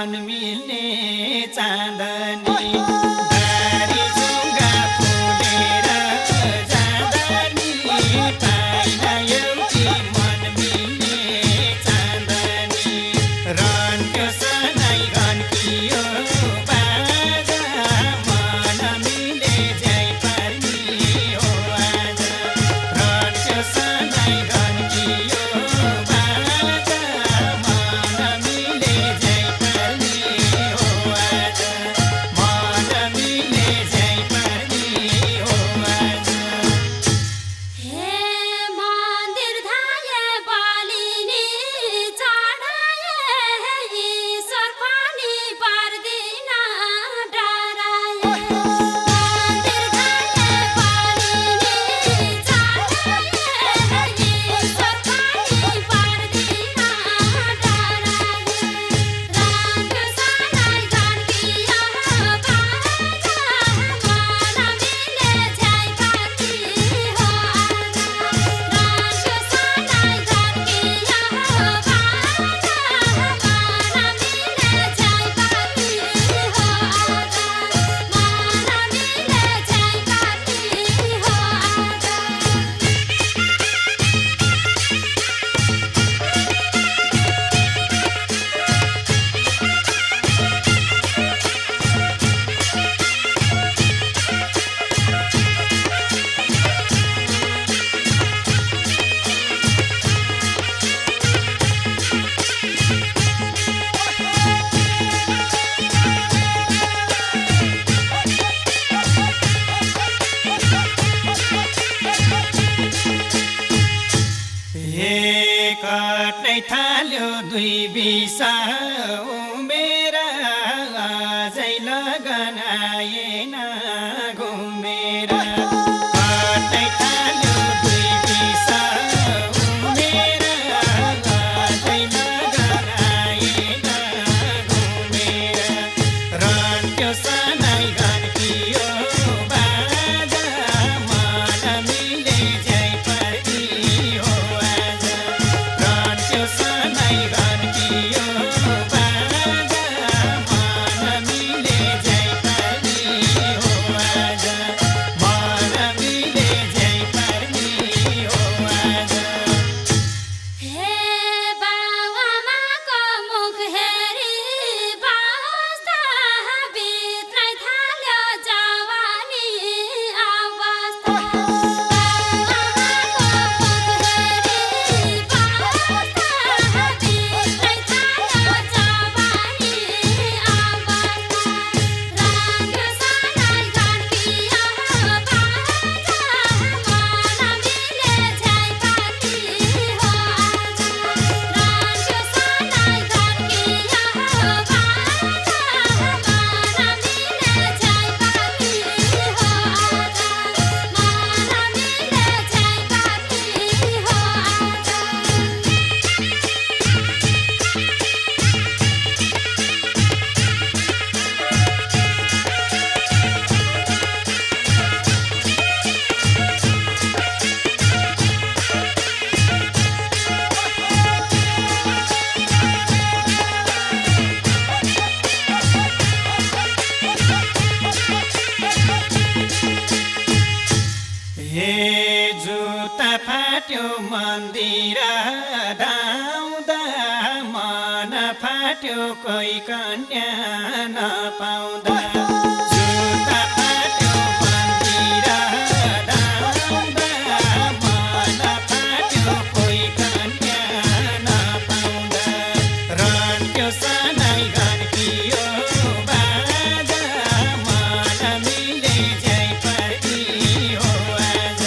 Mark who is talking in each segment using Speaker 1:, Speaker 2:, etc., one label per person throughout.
Speaker 1: मन मिल्ने चाँदनी बारी जुङ्गा फुलेर जाँदा नि पाइन एउटी मन मिल्ने चाँदनी रन्क्यो सधैँ घन्कियो बाजा मन मिले झै पर्ने हो आज रन्क्यो सधैँ घन्कियो बाजा मन मिले झै पर्ने हो आज मन मिले झै पर्ने हो आज
Speaker 2: हे मन्दिर धाये बलिनी चढाए ईश्वर पनि पर्दिन डराए मन्दिर धाये बलिनी चढाए ईश्वर पनि पर्दिन डराए रन्क्यो सधैँ घन्कियो बाजा मन मिले झै पर्ने हो आज रन्क्यो सधैँ घन्कियो बाजा मन मिले झै पर्ने हो आज मन मिले झै पर्ने हो
Speaker 1: हे कट्नै थाल्यो दुई बिसा उमेर अझै लगन आएन घुमेर कट्नै थाल्यो दुई बिसा उमेर अझै लगन आएन घुमेर रन्क्यो सधैँ घन्कियो बाजा मन मिले झै पर्ने हो आज रन्क्यो सधैँ घन्कियो बाजा मन मिले झै पर्ने हो आज मन मिले झै पर्ने हो आज
Speaker 2: हे बाबुआमाको मुख हेरी बस्दा बित्नै थाल्यो जवानी अवस्था बाबुआमाको मुख हेरी बस्दा बित्नै थाल्यो जवानी अवस्था रन्क्यो सधैँ घन्कियो बाजा मन मिले झै पर्ने हो आज रन्क्यो सधैँ घन्कियो बाजा मन मिले झै पर्ने हो आज मन मिले झै पर्ने हो आज
Speaker 1: हे जुत्ता फाट्यो मन्दिर धाउँदा मन फाट्यो कोही कन्या नपाउँदा जुत्ता फाट्यो मन्दिर धाउँदा मन फाट्यो कोही कन्या नपाउँदा रन्क्यो सधैँ घन्कियो बाजा मन मिले झै पर्ने हो आज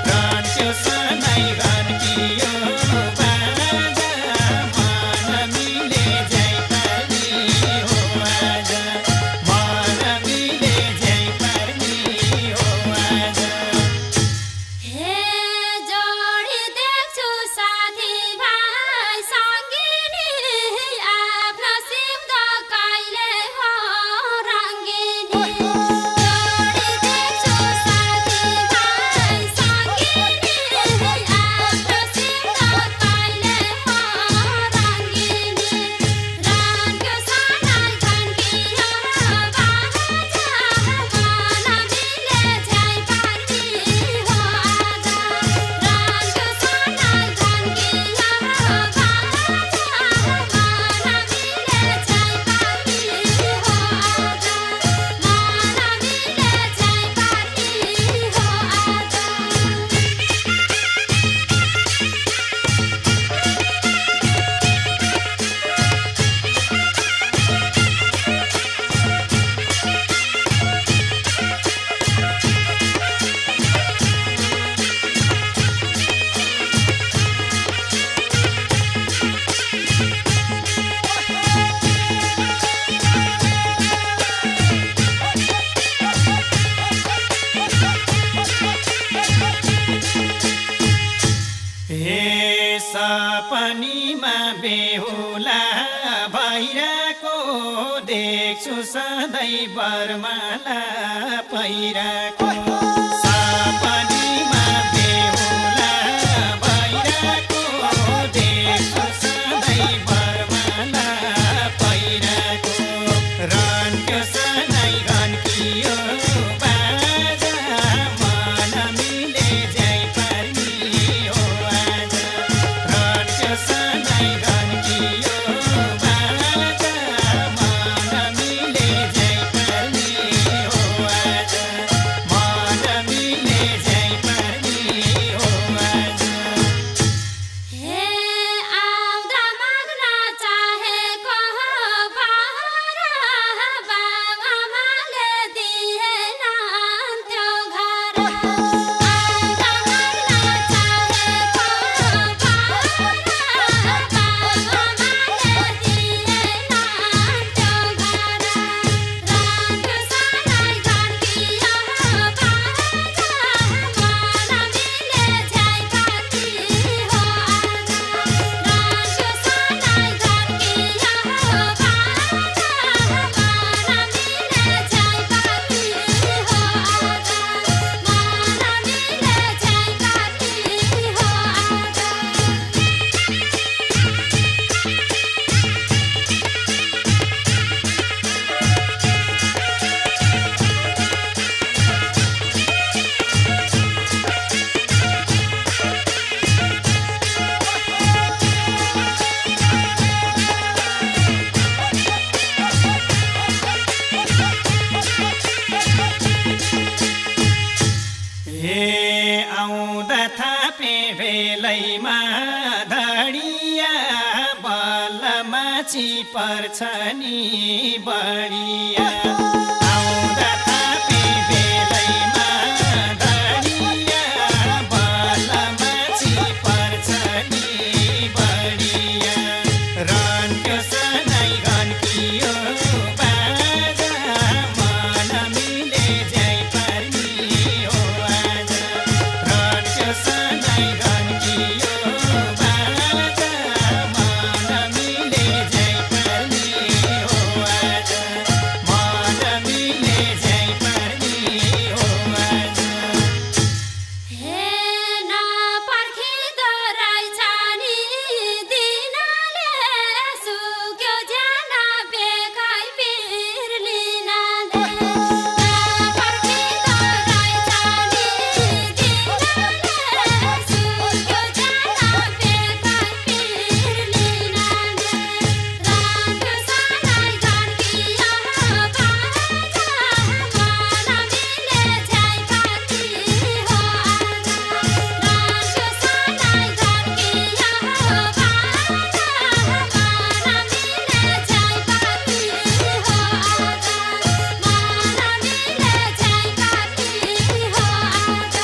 Speaker 1: रन्क्यो सधैँ घन्कियो बाजा मन मिले झै पर्ने हो आज बेहुला भइरहेको देख्छु सधैँ बरमाला पहिराको सपनीमा बेहुला भइरहेको देख्छु सधैँ बरमाला पहिराको रन्क्यो सधैँ घन्कियो बाजा मन मिले झै पर्नी हो आज रन्क्यो सधैँ घन्कियो बाजा मन मिले झै पर्नी हो आज मन मिले झै पर्नी हो आज
Speaker 2: हे आउँदा माग्न चाहेको पहरा बाबामाले दिएनन् त्यो घर आउँदा माग्न चाहेको पहरा बाबामाले दिएनन् त्यो घर रन्क्यो सधैँ घन्कियो बाजा मन मिले झै पर्नी हो आज रन्क्यो सधैँ घन्कियो बाजा मन मिले झै पर्नी हो आज मन मिले झै पर्नी हो आज
Speaker 1: हे आउँदा थापे भेलैमा धडिया बलमाची पर्छ नि बढिया आउँदा थापे भेलैमा धडिया बलमाची पर्छ नि बढिया रन्क्यो सधैँ घन्कियो बाजा मन मिले झै पर्नी हो आज रन्क्यो सधैँ घन्कियो बाजा मन मिले झै पर्नी हो आज मन मिले झै पर्नी हो आज
Speaker 2: हे नपर्खिदो रहेछ नि दिनले सुक्यो ज्यान बेखै पिर लिनाले नपर्खिदो रहेछ नि दिनले सुक्यो ज्यान बेखै पिर लिनाले रन्क्यो सधैँ घन्कियो बाजा मन मिले झै पर्नी हो आज रन्क्यो सधैँ घन्कियो बाजा मन मिले झै पर्नी हो आज मन मिले झै पर्नी हो आज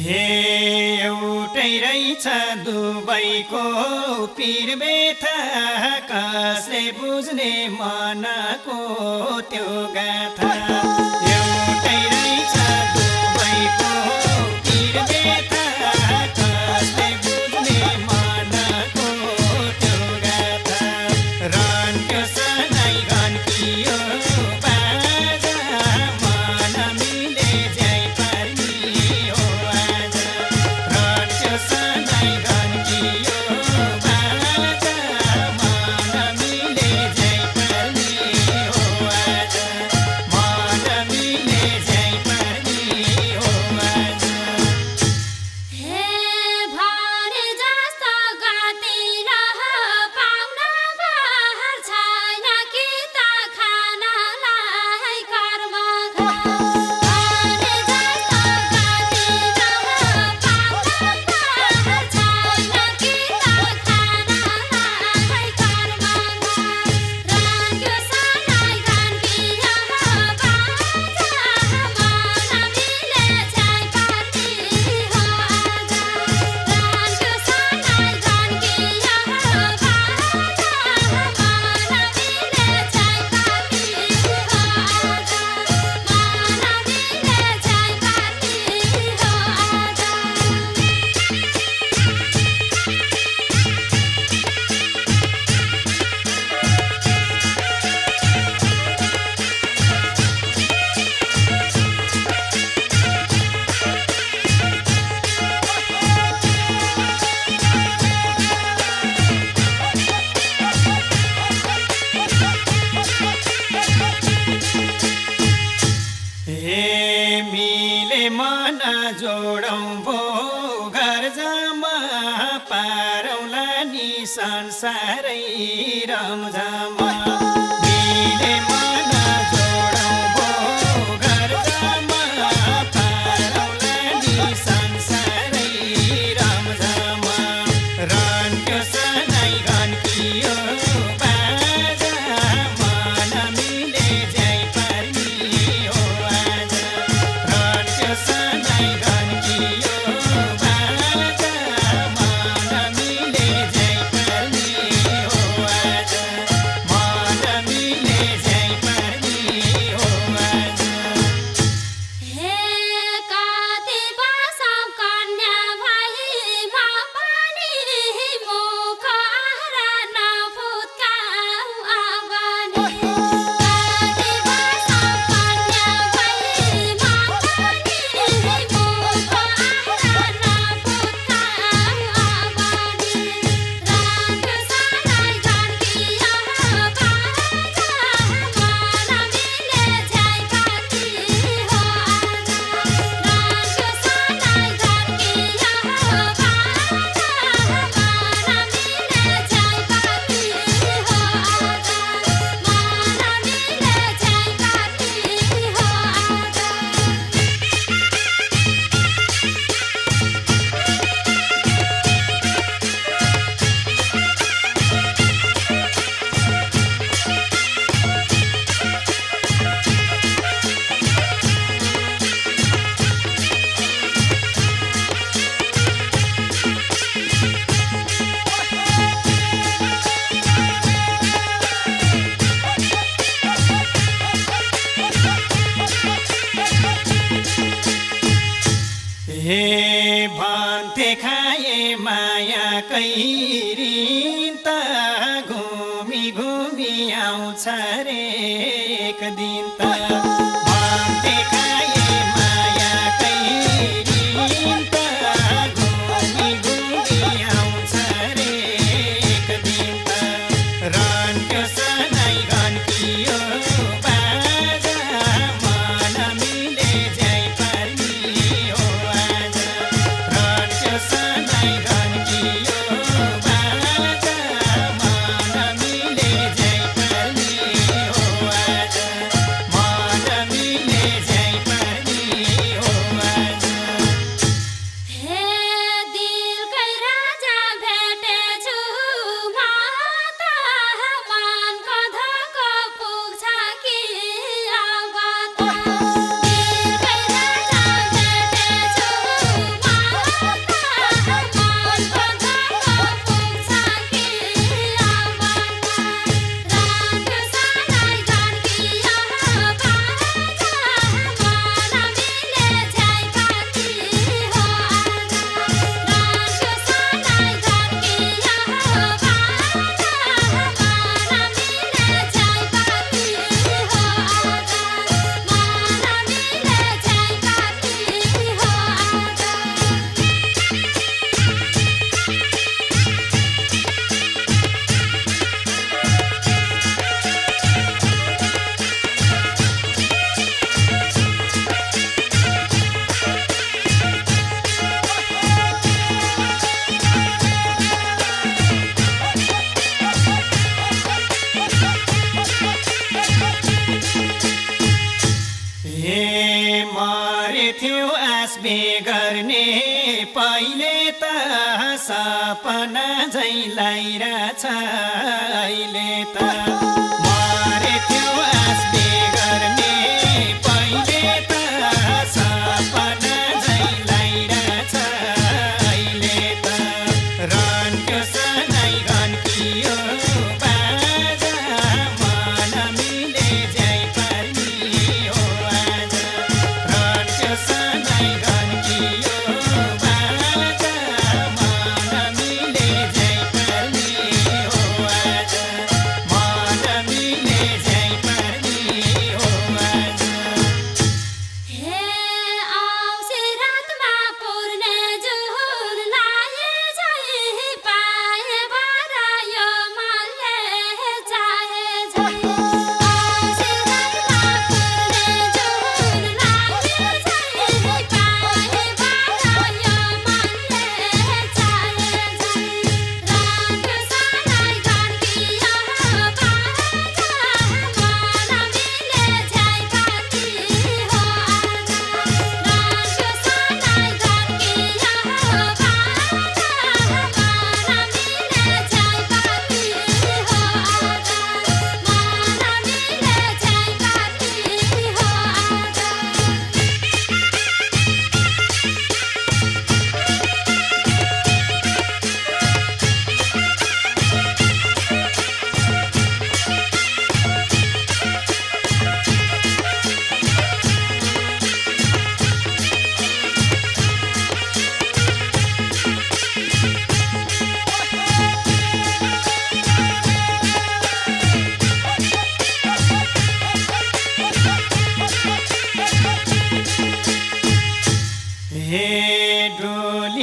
Speaker 1: हे एउटै रहेछ दुबईको पिर बेथा कसले बुझ्ने मनको त्यो गाथा एउटै रहेछ दुबईको पिर बेथा कसले बुझ्ने मनको त्यो गाथा रन्क्यो सधैँ घन्कियो बाजा मन मिले झै पर्नी हो आज रन्क्यो सधैँ घन्कियो बाजा मन मिले झै पर्नी हो आज मन संसारै रमझम मिले मन जोडौँ भो घर जामा पारौँला नि संसारै रमझम रन्क्यो सनाई घन्कियो बाजा मन मिले झै पर्नी हो आज रन्क्यो सनाई घन्कियो बाजा मन मिले झै पर्नी हो आज मन मिले झै पर्नी हो आज
Speaker 2: हे काती बासम कन्या भाइमा पनि मुख आरा नफुत्काऊ आवानी काती बासम कन्या भाइमा पनि मुख आरा नफुत्काऊ आवानी रन्क्यो सनाई घन्कियो बाजा मन मिले झै पर्नी हो आज रन्क्यो सनाई घन्कियो बाजा मन मिले झै पर्नी हो आज मन मिले झै पर्नी हो आज
Speaker 1: हे भन्थे खाए माया कैरिन त घुमी घुमी आउँछ रे एक दिन त भन्थे खाए माया कैरिन त घुमी घुमी आउँछ रे एक दिन त रन्क्यो सनाई घन्कियो बाजा मन मिले झै पर्नी हो आज रन्क्यो सनाई घन्कियो बाजा मन मिले झै पर्नी हो आज मन मिले झै पर्नी हो आज
Speaker 2: हे दिलकै राजा भेटेछु म त मनको धोको पुग्छ कि अब त दिलकै राजा भेटेछु म त मनको धोको पुग्छ कि अब त रन्क्यो सनाई घन्कियो बाजा मन मिले झै पर्नी हो आज रन्क्यो सनाई घन्कियो बाजा मन मिले झै पर्नी हो आज मन मिले झै पर्नी हो आज
Speaker 1: हे मरेथ्यो आस बेगर्ने पहिले त सपना झै लागिरहेछ अहिले त मरेथ्यो आस बेगर्ने पहिले त सपना झै लागिरहेछ अहिले त रन्क्यो सनाई घन्कियो बाजा मन मिले झै पर्नी हो आज रन्क्यो सनाई घन्कियो बाजा मन मिले झै पर्नी हो आज मन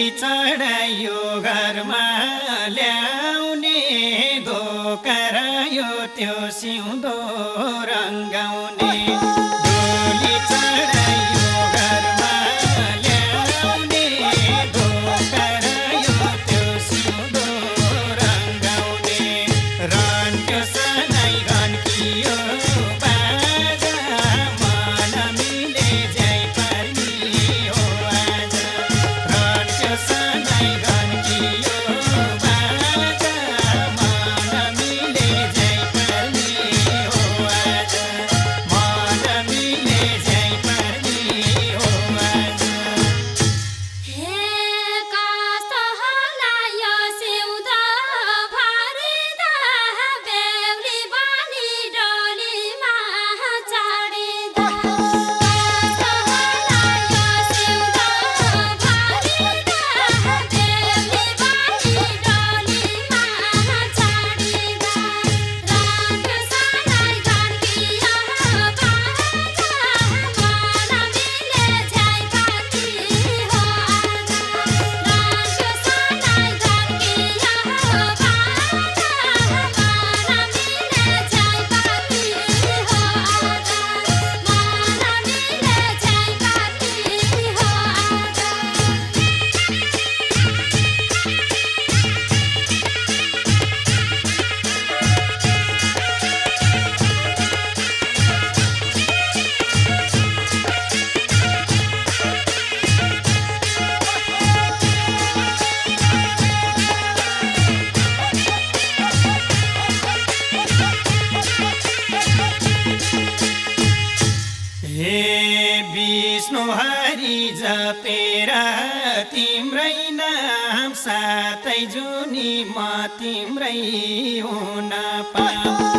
Speaker 1: डोली चढायो घरमा ल्याउने धोकरायो त्यो सिउँदो रङ्गाउने डोली चढायो घरमा ल्याउने धोकरायो त्यो सिउँदो रङ्गाउने रन्क्यो सधैँ घन्कियो बाजा मन मिले झै पर्ने हो आज रन्क्यो सधैँ घन्कियो बाजा मन मिले झै पर्ने हो आज मन मिले झै पर्ने हो आज
Speaker 2: हे कस्तो होला यो सिउँदो भरिँदा बेहुली बनी डोलीमा चढिँदा कस्तो होला यो सिउँदो भरिँदा बेहुली बनी डोलीमा चढिँदा रन्क्यो सधैँ घन्कियो बाजा मन मिले झै पर्ने हो आज रन्क्यो सधैँ घन्कियो बाजा मन मिले झै पर्ने हो आज मन मिले झै
Speaker 1: हे विष्णु हरि जपेर तिम्रै नाम सातै जुनी म तिम्रै हुन पाऊँ